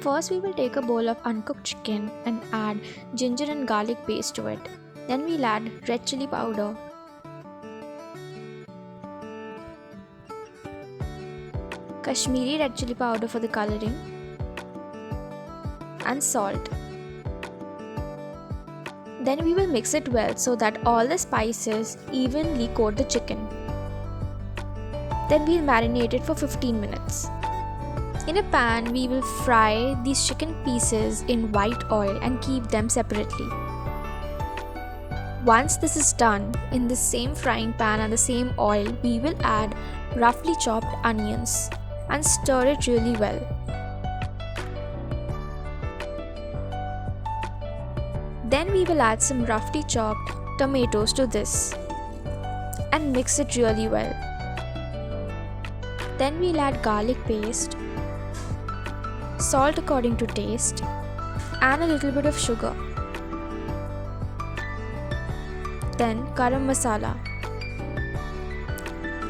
First, we will take a bowl of uncooked chicken and add ginger and garlic paste to it. Then we'll add red chili powder, Kashmiri red chili powder for the coloring, and salt. Then we will mix it well so that all the spices evenly coat the chicken. Then we'll marinate it for 15 minutes. In a pan, we will fry these chicken pieces in white oil and keep them separately. Once this is done, in the same frying pan and the same oil, we will add roughly chopped onions and stir it really well. Then we will add some roughly chopped tomatoes to this and mix it really well. Then we'll add garlic paste, salt according to taste, and a little bit of sugar. Then garam masala,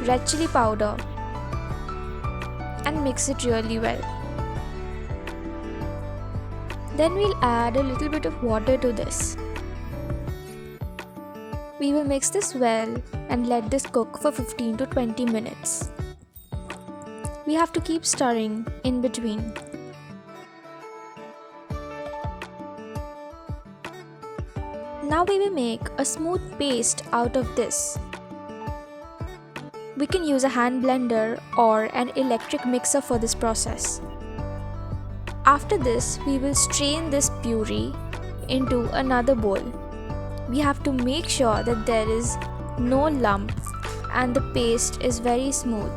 red chili powder, and mix it really well. Then we'll add a little bit of water to this. We will mix this well and let this cook for 15 to 20 minutes. We have to keep stirring in between. Now we will make a smooth paste out of this. We can use a hand blender or an electric mixer for this process. After this, we will strain this puree into another bowl. We have to make sure that there is no lump and the paste is very smooth.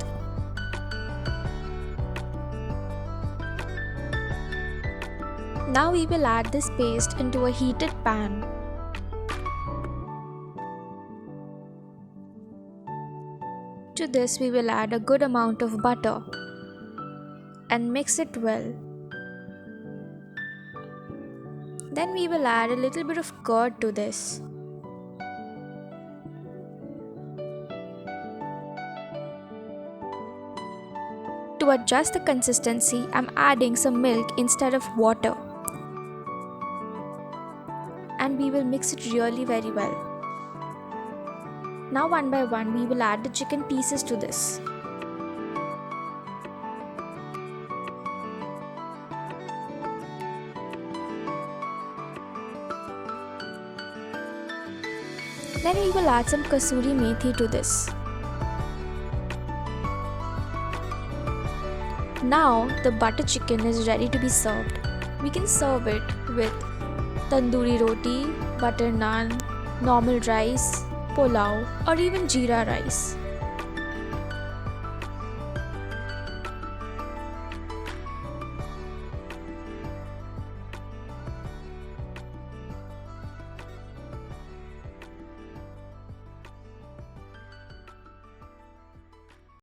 Now we will add this paste into a heated pan. To this we will add a good amount of butter and mix it well. Then we will add a little bit of curd to this. To adjust the consistency, I am adding some milk instead of water. And we will mix it really very well. Now one by one we will add the chicken pieces to this. Then we will add some kasuri methi to this. Now the butter chicken is ready to be served. We can serve it with tandoori roti, butter naan, normal rice, pulao, or even jeera rice.